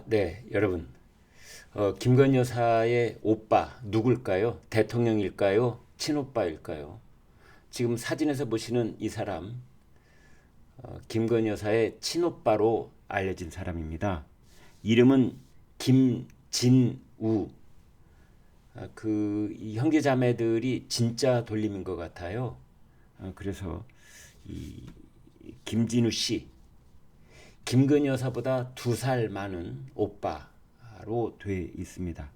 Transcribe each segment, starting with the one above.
네, 여러분. 김건 여사의 오빠 누굴까요? 대통령일까요? 친오빠일까요? 지금 사진에서 보시는 이 사람, 김건 여사의 친오빠로 알려진 사람입니다. 이름은 김진우. 이 형제 자매들이 진짜 돌림인 것 같아요. 그래서 이 김진우 씨, 김건 여사보다 2살 많은 오빠로 돼 있습니다.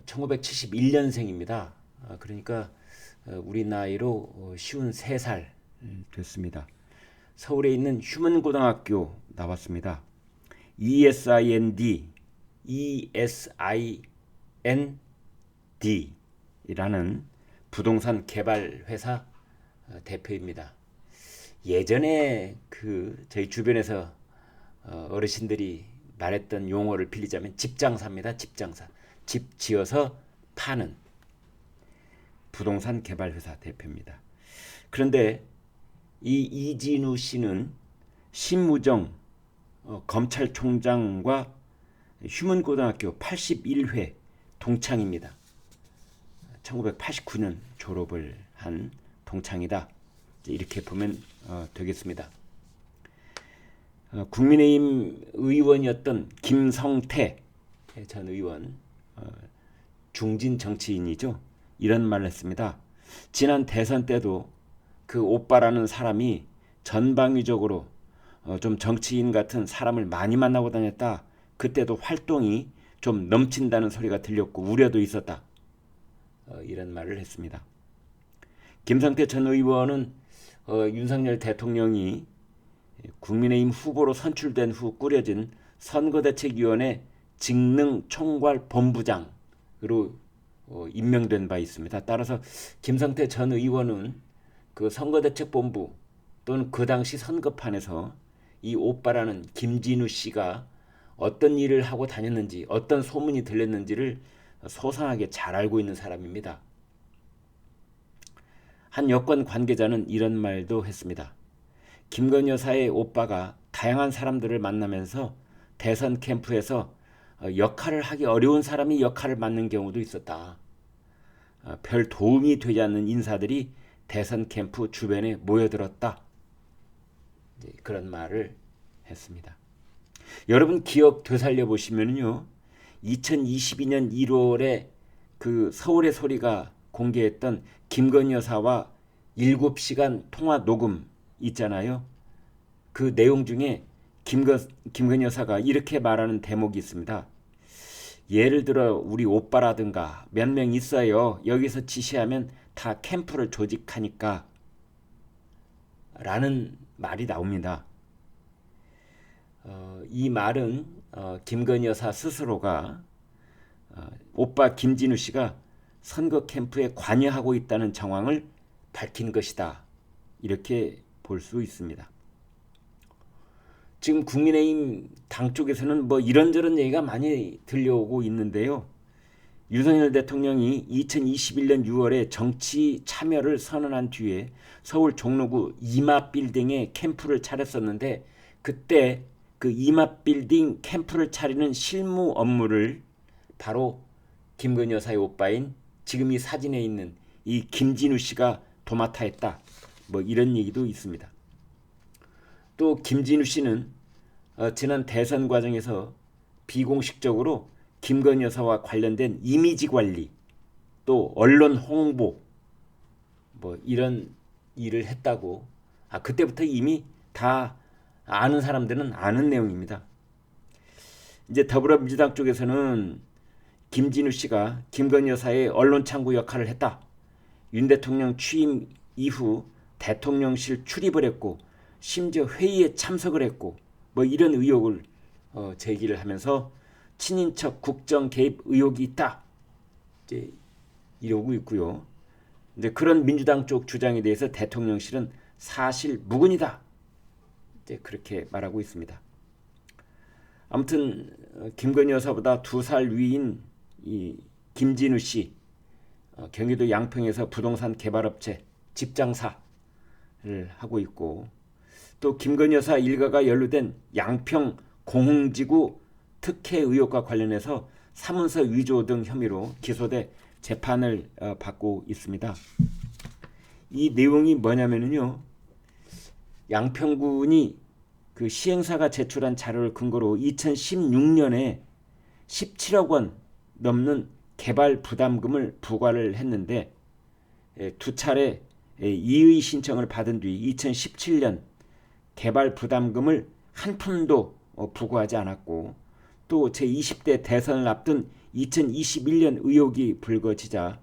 1971년생입니다. 그러니까 우리 나이로 53살 됐습니다. 서울에 있는 휴먼고등학교 나왔습니다. ESIND, ESIND라는 부동산 개발 회사 대표입니다. 예전에 저희 주변에서 어르신들이 말했던 용어를 빌리자면 집장사입니다. 집장사. 집 지어서 파는 부동산 개발회사 대표입니다. 그런데 이 이진우 씨는 신무정 검찰총장과 휴먼고등학교 81회 동창입니다. 1989년 졸업을 한 동창이다. 이렇게 보면 되겠습니다. 국민의힘 의원이었던 김성태 전 의원, 중진 정치인이죠. 이런 말을 했습니다. 지난 대선 때도 그 오빠라는 사람이 전방위적으로 좀 정치인 같은 사람을 많이 만나고 다녔다. 그때도 활동이 좀 넘친다는 소리가 들렸고 우려도 있었다. 이런 말을 했습니다. 김성태 전 의원은 윤석열 대통령이 국민의힘 후보로 선출된 후 꾸려진 선거대책위원회 직능총괄본부장으로 임명된 바 있습니다. 따라서 김성태 전 의원은 그 선거대책본부 또는 그 당시 선거판에서 이 오빠라는 김진우 씨가 어떤 일을 하고 다녔는지, 어떤 소문이 들렸는지를 소상하게 잘 알고 있는 사람입니다. 한 여권 관계자는 이런 말도 했습니다. 김건 여사의 오빠가 다양한 사람들을 만나면서 대선 캠프에서 역할을 하기 어려운 사람이 역할을 맡는 경우도 있었다. 별 도움이 되지 않는 인사들이 대선 캠프 주변에 모여들었다. 그런 말을 했습니다. 여러분 기억 되살려 보시면요. 2022년 1월에 그 서울의 소리가 공개했던 김건 여사와 7시간 통화 녹음 있잖아요. 그 내용 중에 김건 여사가 이렇게 말하는 대목이 있습니다. 예를 들어 우리 오빠라든가 몇 명 있어요. 여기서 지시하면 다 캠프를 조직하니까 라는 말이 나옵니다. 이 말은 김건 여사 스스로가 오빠 김진우 씨가 선거 캠프에 관여하고 있다는 정황을 밝힌 것이다. 이렇게 볼 수 있습니다. 지금 국민의힘 당 쪽에서는 뭐 이런저런 얘기가 많이 들려오고 있는데요. 윤석열 대통령이 2021년 6월에 정치 참여를 선언한 뒤에 서울 종로구 이마빌딩에 캠프를 차렸었는데 그때 그 이마빌딩 캠프를 차리는 실무 업무를 바로 김건 여사의 오빠인 지금 이 사진에 있는 이 김진우 씨가 도맡아 했다. 뭐 이런 얘기도 있습니다. 또 김진우 씨는 지난 대선 과정에서 비공식적으로 김건 여사와 관련된 이미지 관리 또 언론 홍보 뭐 이런 일을 했다고 그때부터 이미 다 아는 사람들은 아는 내용입니다. 이제 더불어민주당 쪽에서는 김진우 씨가 김건 여사의 언론 창구 역할을 했다. 윤 대통령 취임 이후 대통령실 출입을 했고 심지어 회의에 참석을 했고 뭐 이런 의혹을 제기를 하면서 친인척 국정 개입 의혹이 있다. 이제 이러고 있고요. 근데 그런 민주당 쪽 주장에 대해서 대통령실은 사실 무근이다. 이제 그렇게 말하고 있습니다. 아무튼 김건희 여사보다 2살 위인 이 김진우 씨, 경기도 양평에서 부동산 개발업체 집장사를 하고 있고 또 김건희 여사 일가가 연루된 양평 공흥지구 특혜 의혹과 관련해서 사문서 위조 등 혐의로 기소돼 재판을 받고 있습니다. 이 내용이 뭐냐면요, 양평군이 그 시행사가 제출한 자료를 근거로 2016년에 17억 원 넘는 개발 부담금을 부과를 했는데, 두 차례 이의 신청을 받은 뒤 2017년 개발 부담금을 한 푼도 부과하지 않았고, 또 제20대 대선을 앞둔 2021년 의혹이 불거지자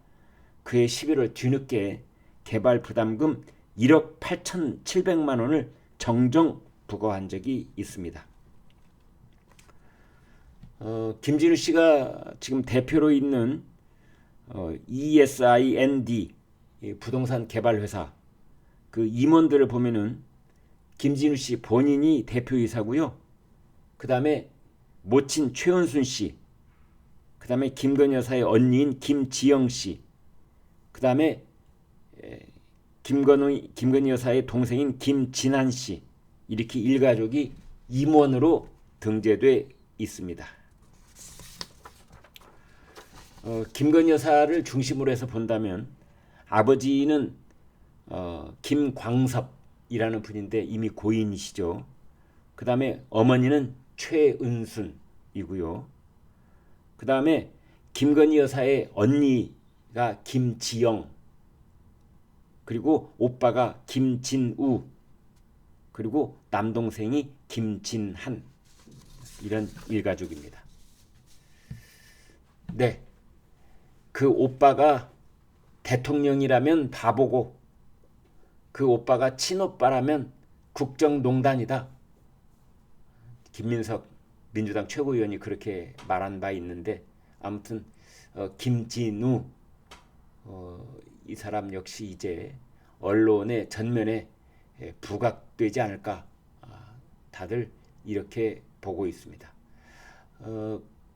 그해 11월 뒤늦게 개발 부담금 1억 8,700만 원을 정정 부과한 적이 있습니다. 김진우 씨가 지금 대표로 있는 ESIND 부동산 개발 회사 그 임원들을 보면은 김진우 씨 본인이 대표이사고요. 그 다음에 모친 최은순 씨, 그 다음에 김건희 여사의 언니인 김지영 씨, 그 다음에 김건희 여사의 동생인 김진한 씨, 이렇게 일가족이 임원으로 등재돼 있습니다. 김건희 여사를 중심으로 해서 본다면 아버지는 김광섭이라는 분인데 이미 고인이시죠. 그 다음에 어머니는 최은순이고요. 그 다음에 김건희 여사의 언니가 김지영, 그리고 오빠가 김진우, 그리고 남동생이 김진한, 이런 일가족입니다. 네, 그 오빠가 대통령이라면 바보고 그 오빠가 친오빠라면 국정농단이다. 김민석 민주당 최고위원이 그렇게 말한 바 있는데, 아무튼 김진우 이 사람 역시 이제 언론의 전면에 부각되지 않을까, 다들 이렇게 보고 있습니다.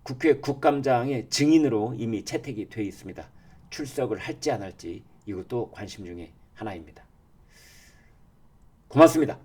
국회 국감장의 증인으로 이미 채택이 되어 있습니다. 출석을 할지 안 할지 이것도 관심 중에 하나입니다. 고맙습니다.